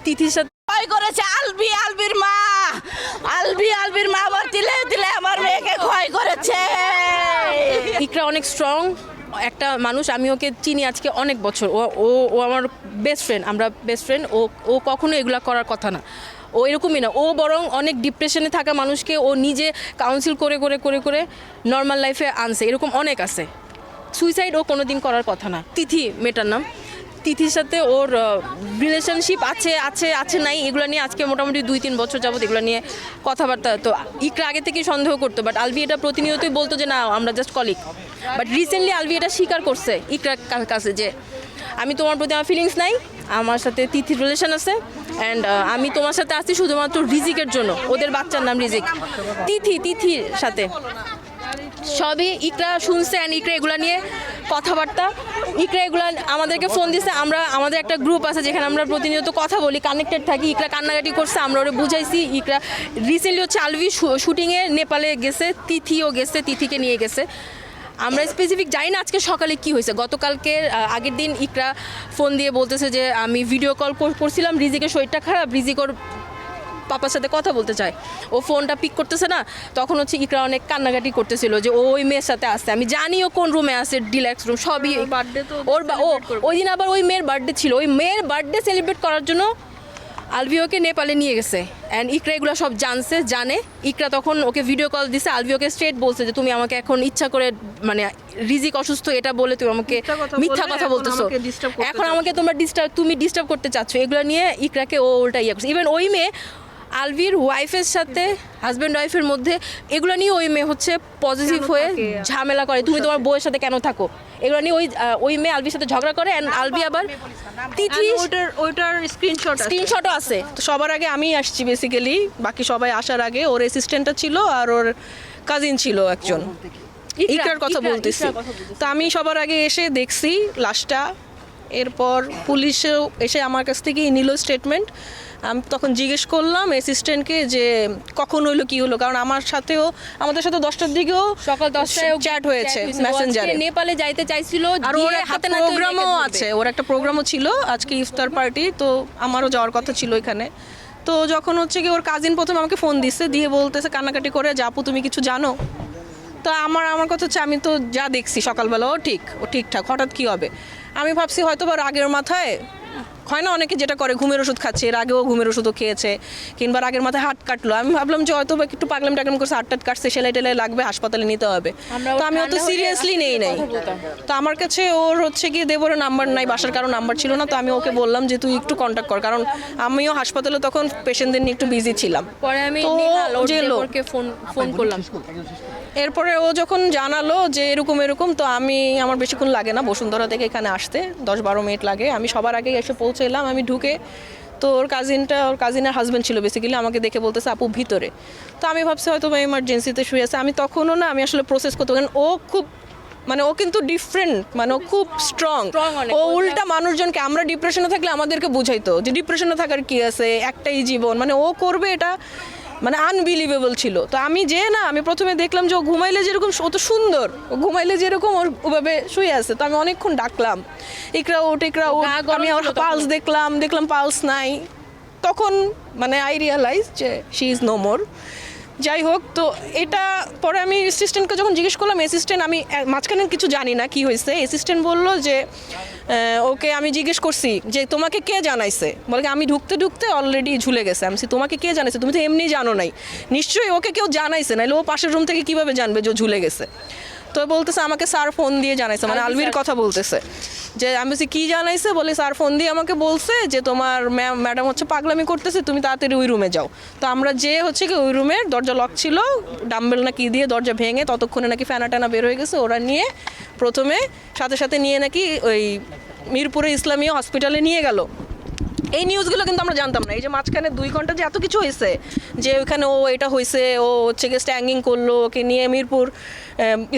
তিথির সাথে ভয় করেছে আলবির মা আবার দিলে দিলে আমার মেয়েকে ভয় করেছে। ইকরা অনেক স্ট্রং একটা মানুষ, আমি ওকে চিনি আজকে অনেক বছর। ও ও ও আমার বেস্ট ফ্রেন্ড, আমরা বেস্ট ফ্রেন্ড। ও কখনো এগুলো করার কথা না, ও এরকমই না। ও বরং অনেক ডিপ্রেশনে থাকা মানুষকে ও নিজে কাউন্সিল করে করে করে করে নর্মাল লাইফে আনছে, এরকম অনেক আছে। সুইসাইড ও কোনো দিন করার কথা না। তিথি মেয়েটার নাম, তিথির সাথে ওর রিলেশনশিপ আছে আছে আছে নাই, এগুলো নিয়ে আজকে মোটামুটি 2-3 বছর যাবত এগুলো নিয়ে কথাবার্তা। তো ইকরা আগে থেকেই সন্দেহ করতো, বাট আলভি এটা প্রতিনিয়তই বলতো যে না আমরা just colleague. But recently Alvi এটা স্বীকার করছে ইকরার কাছে যে আমি তোমার প্রতি আমার ফিলিংস নাই, আমার সাথে তিথির রিলেশন আছে, অ্যান্ড আমি তোমার সাথে আসছি শুধুমাত্র রিজিকের জন্য। ওদের বাচ্চার নাম রিজিক। তিথির সাথে সবই ইকরা শুনছে, অ্যান্ড ইকরা এগুলো নিয়ে কথাবার্তা, ইকরা এগুলো আমাদেরকে ফোন দিছে। আমাদের একটা গ্রুপ আছে যেখানে আমরা প্রতিনিয়ত কথা বলি, কানেক্টেড থাকি। ইকরা কান্নাকাটি করছে, আমরা ওরা বুঝাইছি। ইকরা রিসেন্টলি হচ্ছে আলভি শুটিংয়ে নেপালে গেছে, তিথিও গেছে, তিথিকে নিয়ে গেছে। আমরা স্পেসিফিক জানি না আজকে সকালে কি হয়েছে। গতকালকে আগের দিন ইকরা ফোন দিয়ে বলতেছে যে আমি ভিডিও কল করছিলাম, রিজিকের শরীরটা খারাপ, রিজিক ওর পাপার সাথে কথা বলতে চায়, ও ফোনটা পিক করতেছে না। তখন হচ্ছে ইকরা অনেক কান্নাকাটি করতেছিল যে ও ওই মেয়ের সাথে আসছে। আমি জানি ও কোন রুমে আছে, ডিলাক্স রুম সবই। বার্থডে তো ওই দিন আবার ওই মেয়ের বার্থডে ছিল, ওই মেয়ের বার্থডে সেলিব্রেট করার জন্য আলভিওকে নেপালে নিয়ে গেছে। অ্যান্ড ইকরা এগুলো সব জানে। ইকরা তখন ওকে ভিডিও কল দিছে, আলভিওকে স্ট্রেট বলছে যে তুমি আমাকে এখন ইচ্ছা করে, মানে রিজিক অসুস্থ এটা বলে তুমি আমাকে মিথ্যা কথা বলতেছো, এখন আমাকে তুমি ডিস্টার্ব করতে চাচ্ছ। এগুলো নিয়ে ইকরাকে ও উল্টা ইয়ে করছে। ইভেন ওই মেয়ে আলভির ওয়াইফের সাথে, হাজব্যান্ড ওয়াইফের মধ্যে এগুলো নিয়ে ওই মেয়ে হচ্ছে পজিটিভ হয়ে ঝামেলা করে, তুমি তোমার বউয়ের সাথে কেন থাকো, এগুলো নিয়ে ওই মেয়ে আলভির সাথে ঝগড়া করে। অ্যান্ড আলভি আবার তিথি ওইটার স্ক্রিনশটও আছে। তো সবার আগে আমি আসছি বেসিক্যালি, বাকি সবাই আসার আগে ওর অ্যাসিস্ট্যান্টটা ছিল আর ওর কাজিন ছিল একজন, ইকরার কথা বলতেছি। তো আমি সবার আগে এসে দেখছি লাশটা। এরপর পুলিশও এসে আমার কাছ থেকে নিল স্টেটমেন্ট। আমি তখন জিজ্ঞেস করলাম অ্যাসিস্ট্যান্টকে যে কখন হলো কি হলো, কারণ আমাদের সাথে 10টার দিকেও সকাল 10টায় চ্যাট হয়েছে মেসেঞ্জারে। নেপালে যাইতে চাইছিল, আর ওর হাতে প্রোগ্রামও আছে, ওর একটা প্রোগ্রামও ছিল আজকে ইফতার পার্টি, তো আমারও যাওয়ার কথা ছিল এখানে। তো যখন হচ্ছে কি ওর কাজিন প্রথমে আমাকে ফোন দিচ্ছে, দিয়ে বলতেছে কান্নাকাটি করে যে আপু তুমি কিছু জানো। তো আমার কথা হচ্ছে আমি তো যা দেখছি সকালবেলা ও ঠিকঠাক, হঠাৎ কি হবে। আমি ভাবছি হয়তো বা রাগের মাথায় হয় না অনেকে যেটা করে, ঘুমের ওষুধ খাচ্ছে, এর আগেও ঘুমের ওষুধও খেয়েছে, কিংবা রাগের মাথায় হাত কাটলো। আমি ভাবলাম যে হয়তো বা একটু পাগলাম টাগলাম করছে, হাত কাটছে, সেলাই টেলাই লাগবে, হাসপাতালে নিতে হবে। তো আমি অত সিরিয়াসলি নেই নাই। তো আমার কাছে ওর হচ্ছে গিয়ে দেবরের নাম্বার নাই, বাসার কারো নাম্বার ছিল না। তো আমি ওকে বললাম যে তুই একটু কন্ট্যাক্ট কর, কারণ আমিও হাসপাতালে তখন পেশেন্টদের নিয়ে একটু বিজি ছিলাম। পরে আমি দেবরকে ফোন করলাম। এরপরে ও যখন জানালো যে এরকম, তো আমার বেশিক্ষণ লাগে না বসুন্ধরা থেকে এখানে আসতে, 10-12 মিনিট লাগে। আমি সবার আগে এসে পৌঁছালাম। আমি ঢুকে তো ওর কাজিনের হাজব্যান্ড ছিল বেসিক্যালি, আমাকে দেখে বলতেছে আপু ভিতরে। তো আমি ভাবছি হয়তো বা এমার্জেন্সিতে শুয়ে আছে। আমি তখনও না, আমি আসলে প্রসেস করতে, কারণ ও খুব ও কিন্তু ডিফারেন্ট, ও খুব স্ট্রং। ও উল্টা মানুষজনকে, আমরা ডিপ্রেশনে থাকলে আমাদেরকে বুঝাইতো যে ডিপ্রেশনে থাকার কি আছে, একটাই জীবন, ও করবে এটা আনবিলিভেবল ছিল। তো আমি প্রথমে দেখলাম যে ও ঘুমাইলে যেরকম, ও তো সুন্দর, ও ঘুমাইলে যেরকম ওভাবে শুয়ে আছে। তো আমি অনেকক্ষণ ডাকলাম ইকরা ওঠ। আমি ওর পালস দেখলাম পালস নাই। তখন আই রিয়ালাইজ যে শি ইজ নো মোর। যাই হোক, তো এটা পরে আমি অ্যাসিস্ট্যান্টকে যখন জিজ্ঞেস করলাম, অ্যাসিস্ট্যান্ট, আমি মাঝখানে কিছু জানি না কি হয়েছে, অ্যাসিস্ট্যান্ট বললো যে ওকে আমি জিজ্ঞেস করছি যে তোমাকে কে জানাইছে, বলে আমি ঢুকতে অলরেডি ঝুলে গেছে। আমি তোমাকে কে জানাইছে, তুমি তো এমনি জানো নাই, নিশ্চয়ই ওকে কেউ জানাইছে, নাইলে ও পাশের রুম থেকে কীভাবে জানবে যে ঝুলে গেছে। তো বলতেছে আমাকে স্যার ফোন দিয়ে জানাইছে, আলভির কথা বলতেছে যে আমি বলছি কী জানাইছে, বলে স্যার ফোন দিয়ে আমাকে বলছে যে তোমার ম্যাডাম হচ্ছে পাগলামি করতেছে, তুমি তাড়াতাড়ি ওই রুমে যাও। তো আমরা যে হচ্ছে কি ওই রুমের দরজা লক ছিল, ডাম্বেল না কি দিয়ে দরজা ভেঙে, ততক্ষণে নাকি ফ্যানা টানা বের হয়ে গেছে। ওরা নিয়ে প্রথমে সাথে নিয়ে নাকি ওই মিরপুরে ইসলামিয়া হসপিটালে নিয়ে গেল। এই নিউজগুলো কিন্তু আমরা জানতাম না। এই যে মাঝখানে 2 ঘন্টা যে এত কিছু হয়েছে, যে ওইখানে ও এটা হয়েছে, ও হচ্ছে গিয়ে স্ট্যাঙ্গিং করলো, ওকে নিয়ে মিরপুর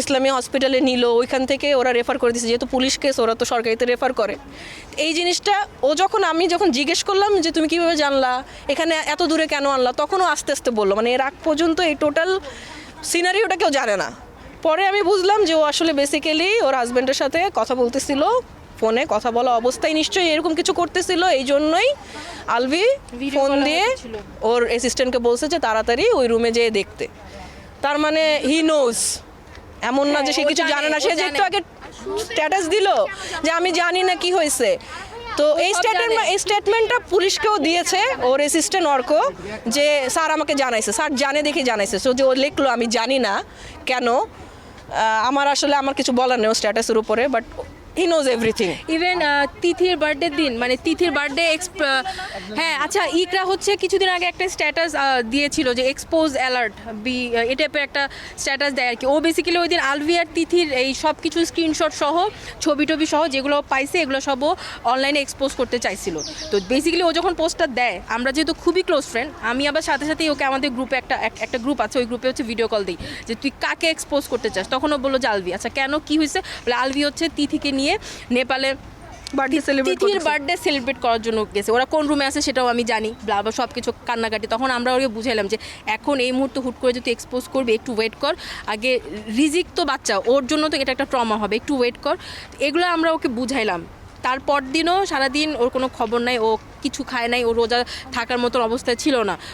ইসলামিয়া হসপিটালে নিল, ওইখান থেকে ওরা রেফার করে দিয়েছে, যেহেতু পুলিশ কেস ওরা তো সরকারিতে রেফার করে। এই জিনিসটা আমি যখন জিজ্ঞেস করলাম যে তুমি কীভাবে জানলা, এখানে এত দূরে কেন আনলা, তখনও আস্তে আস্তে বললো, এর আগ পর্যন্ত এই টোটাল সিনারিওটা কেউ জানে না। পরে আমি বুঝলাম যে ও আসলে বেসিক্যালি ওর হাজব্যান্ডের সাথে কথা বলতেছিল ফোনে কথা বলা অবস্থায় নিশ্চয়ই এরকম কিছু করতেছিল, এই জন্যই আলভি Video ফোন করা দিয়ে হচ্ছিল। ওর অ্যাসিস্ট্যান্টকে বলছে যে তাড়াতাড়ি ওই রুমে যেয়ে দেখতে। তার মানে হি নোজ, এমন না যে সে হ্যাঁ, ও কিছু জানে না। জানে, সে ও যে একটু জানে। আগে স্ট্যাটাস দিল যে আমি জানি না কি হয়েছে, তো এই সব জানে। স্টেটমেন্টটা পুলিশকেও দিয়েছে ওর অ্যাসিস্ট্যান্ট অর্ক, যে স্যার আমাকে জানাইছে, স্যার জানে দেখে জানাইছে। সো যে ও লিখলো আমি জানি না কেন, আমার আসলে আমার কিছু বলার নেই স্ট্যাটাসের উপরে, but he knows everything. Even তিথির বার্থডে দিন, মানে তিথির বার্থডে হ্যাঁ আচ্ছা, ইকরা হচ্ছে কিছুদিন আগে একটা স্ট্যাটাস দিয়েছিল যে এক্সপোজ অ্যালার্ট বি, এই টাইপের একটা স্ট্যাটাস দেয় আর কি। ও বেসিক্যালি ওই দিন আলভি আর তিথির এই সব কিছু স্ক্রিনশট সহ ছবি টবি সহ যেগুলো পাইছে এগুলো সব ও অনলাইনে এক্সপোজ করতে চাইছিল। তো বেসিক্যালি ও যখন পোস্টটা দেয়, আমরা যেহেতু খুবই ক্লোজ ফ্রেন্ড, আমি আবার সাথে সাথেই ওকে আমাদের গ্রুপে একটা গ্রুপ আছে, ওই গ্রুপে হচ্ছে ভিডিও কল দিই যে তুই কাকে এক্সপোজ করতে চাস। তখন ও বললো যে আলভি। আচ্ছা কেন, কি হয়েছে? বলে আলভি হচ্ছে তিথিকে নিয়ে নেপালে তিথির বার্থডে সেলিব্রেট করার জন্য গেছে। ওরা কোন রুমে আছে সেটাও আমি জানি, ব্লাবা সব কিছু কান্নাকাটি। তখন আমরা ওকে বুঝাইলাম যে এখন এই মুহূর্তে হুট করে যদি এক্সপোজ করবে, একটু ওয়েট কর, আগে রিজিক তো বাচ্চা, ওর জন্য তো এটা একটা ট্রমা হবে, একটু ওয়েট কর। এগুলো আমরা ওকে বুঝাইলাম। তারপর দিনও সারাদিন ওর কোনো খবর নাই, ও কিছু খায় নাই, ও রোজা থাকার মতন অবস্থায় ছিল না।